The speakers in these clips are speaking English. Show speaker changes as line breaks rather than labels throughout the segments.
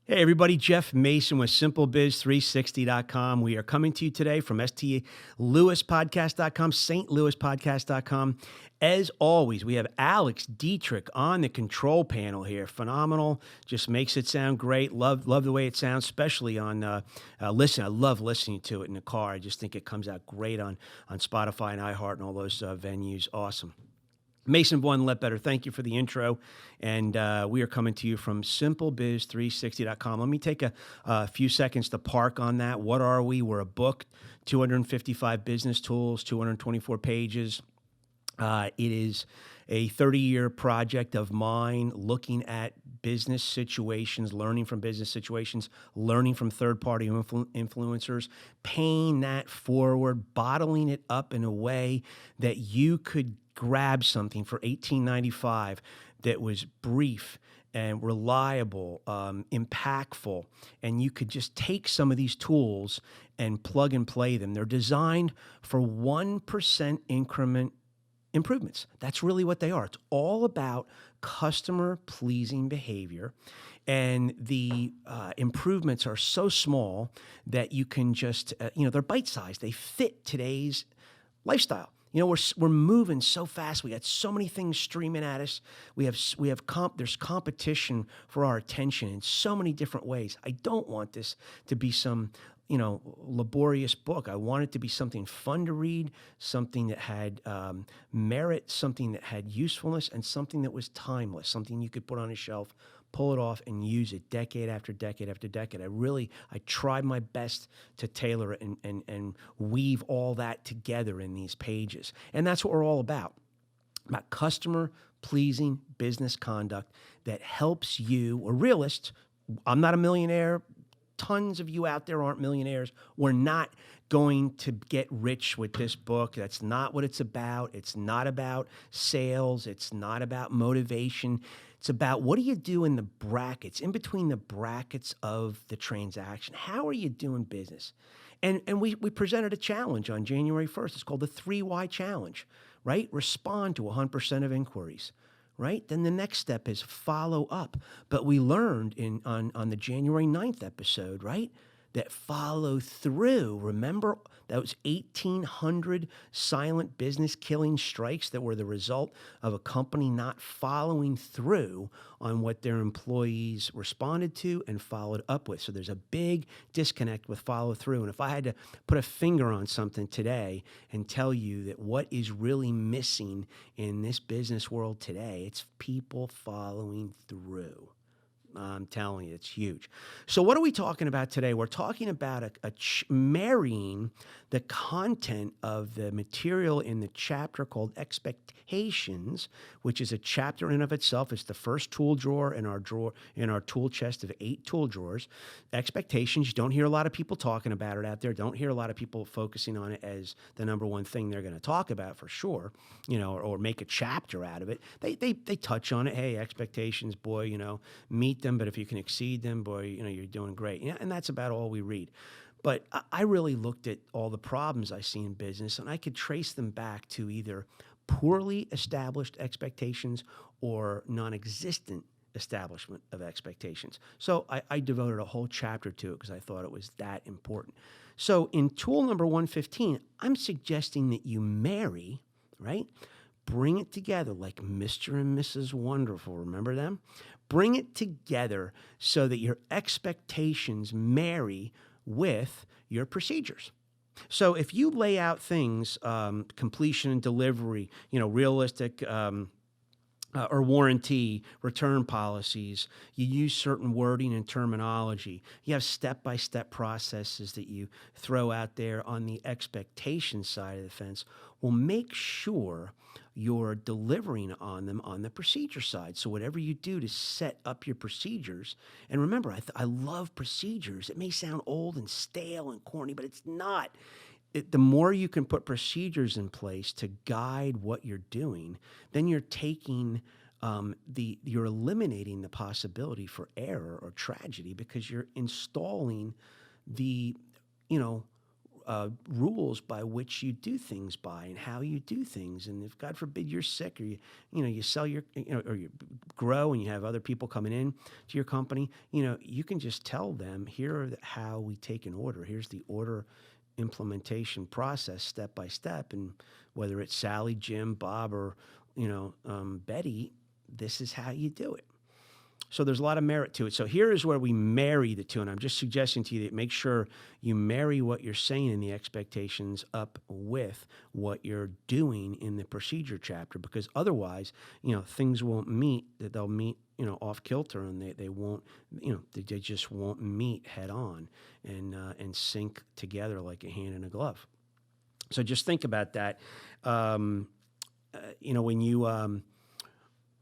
Hey everybody, Jeff Mason with SimpleBiz360.com. We are coming to you today from stlewispodcast.com, stlewispodcast.com. As always, we have Alex Dietrich on the control panel here. Phenomenal, just makes it sound great. Love the way it sounds, especially on listen. I love listening to it in the car. I just think it comes out great on Spotify and iHeart and all those venues. Awesome. Mason One Let Better, thank you for the intro. And we are coming to you from SimpleBiz360.com. Let me take a few seconds to park on that. What are we? We're a book, 255 business tools, 224 pages. It is a 30-year project of mine looking at business situations, learning from business situations, learning from third-party influencers, paying that forward, bottling it up in a way that you could grab something for $18.95 that was brief and reliable, impactful, and you could just take some of these tools and plug and play them. They're designed for 1% increment improvements. That's really what they are. It's all about customer-pleasing behavior, and the improvements are so small that you can just, they're bite-sized. They fit today's lifestyle. We're moving so fast. We got so many things streaming at us. There's competition for our attention in so many different ways. I don't want this to be some, laborious book. I want it to be something fun to read, something that had merit, something that had usefulness, and something that was timeless, something you could put on a shelf, pull it off, and use it decade after decade after decade. I tried my best to tailor it and weave all that together in these pages. And that's what we're all about customer-pleasing business conduct that helps you, a realist. I'm not a millionaire. Tons of you out there aren't millionaires. We're not going to get rich with this book. That's not what it's about. It's not about sales. It's not about motivation. It's about what do you do in the brackets, in between the brackets of the transaction. How are you doing business? And we presented a challenge on January 1st. It's called the 3Y Challenge, right? Respond to 100% of inquiries. Right? Then the next step is follow up. But we learned on the January 9th episode, right, that follow through. Remember those 1,800 silent business killing strikes that were the result of a company not following through on what their employees responded to and followed up with. So there's a big disconnect with follow through. And if I had to put a finger on something today and tell you that what is really missing in this business world today, it's people following through. I'm telling you, it's huge. So what are we talking about today? We're talking about marrying the content of the material in the chapter called Expectations, which is a chapter in of itself. It's the first tool drawer in our tool chest of 8 tool drawers. Expectations. You don't hear a lot of people talking about it out there. Don't hear a lot of people focusing on it as the number one thing they're going to talk about for sure, or make a chapter out of it. They touch on it. Hey, expectations, boy, meet them, but if you can exceed them, boy, you're doing great. And that's about all we read. But I really looked at all the problems I see in business, and I could trace them back to either poorly established expectations or non-existent establishment of expectations. So I devoted a whole chapter to it because I thought it was that important. So in tool number 115, I'm suggesting that you marry, right? Bring it together like Mr. and Mrs. Wonderful. Remember them? Bring it together so that your expectations marry with your procedures. So if you lay out things, completion and delivery, realistic or warranty, return policies, you use certain wording and terminology, you have step-by-step processes that you throw out there on the expectation side of the fence, well, make sure you're delivering on them on the procedure side. So whatever you do to set up your procedures, and remember, I love procedures. It may sound old and stale and corny, but it's not. The more you can put procedures in place to guide what you're doing, then you're taking you're eliminating the possibility for error or tragedy because you're installing the rules by which you do things by and how you do things. And if God forbid you're sick, or you sell or you grow and you have other people coming in to your company, you can just tell them, here are how we take an order. Here's the order implementation process, step by step. And whether it's Sally, Jim, Bob, or Betty, this is how you do it. So there's a lot of merit to it. So here is where we marry the two. And I'm just suggesting to you that make sure you marry what you're saying in the expectations up with what you're doing in the procedure chapter, because otherwise, things won't meet, that they'll meet, off kilter, and they won't, they just won't meet head on and sync together like a hand in a glove. So just think about that.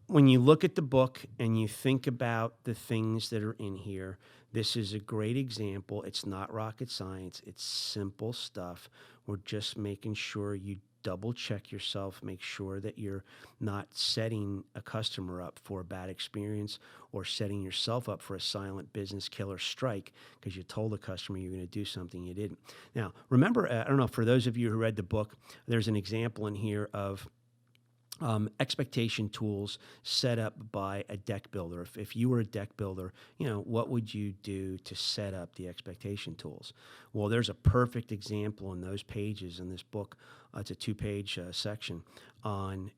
When you look at the book and you think about the things that are in here, this is a great example. It's not rocket science. It's simple stuff. We're just making sure you double check yourself, make sure that you're not setting a customer up for a bad experience or setting yourself up for a silent business killer strike because you told the customer you're going to do something you didn't. Now, remember, I don't know, for those of you who read the book, there's an example in here of expectation tools set up by a deck builder. If you were a deck builder, what would you do to set up the expectation tools? Well, there's a perfect example in those pages in this book. It's a 2-page section on,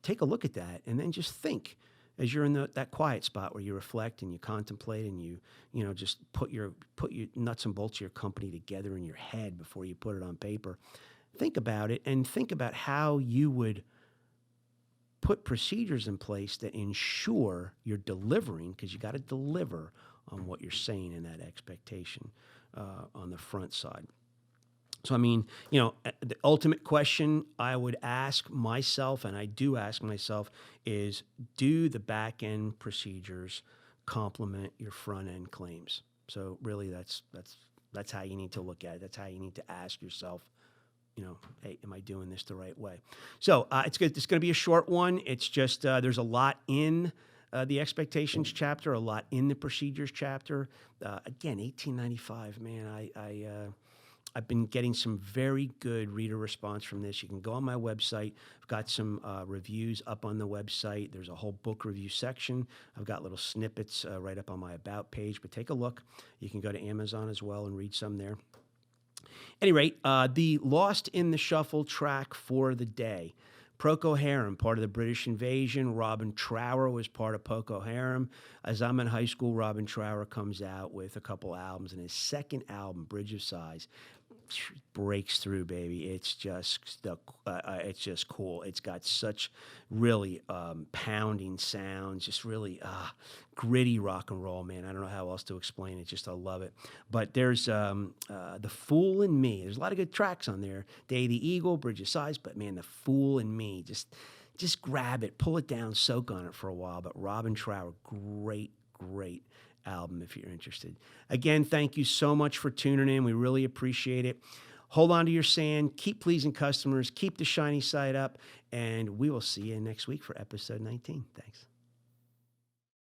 take a look at that and then just think as you're in that quiet spot where you reflect and you contemplate and you just put your nuts and bolts of your company together in your head before you put it on paper. Think about it and think about how you would put procedures in place that ensure you're delivering, because you got to deliver on what you're saying in that expectation on the front side. So, the ultimate question I would ask myself, and I do ask myself, is do the back-end procedures complement your front-end claims? So really that's how you need to look at it. That's how you need to ask yourself, hey, am I doing this the right way? So it's going to be a short one. It's just there's a lot in the expectations chapter, a lot in the procedures chapter. Again, $18.95, man. I've been getting some very good reader response from this. You can go on my website. I've got some reviews up on the website. There's a whole book review section. I've got little snippets right up on my About page, but take a look. You can go to Amazon as well and read some there. At any rate, the Lost in the Shuffle track for the day. Procol Harum, part of the British invasion. Robin Trower was part of Procol Harum. As I'm in high school, Robin Trower comes out with a couple albums, and his second album, Bridge of Sighs, breaks through, baby. It's just cool. It's got such really pounding sounds, just really gritty rock and roll, man. I don't know how else to explain it. Just I love it. But there's The Fool in Me. There's a lot of good tracks on there. Day of the Eagle, Bridge of Sighs, but man, The Fool in Me, just grab it, pull it down, soak on it for a while. But Robin Trower, great album if you're interested. Again, thank you so much for tuning in. We really appreciate it. Hold on to your sand, keep pleasing customers, keep the shiny side up, and we will see you next week for episode 19. Thanks.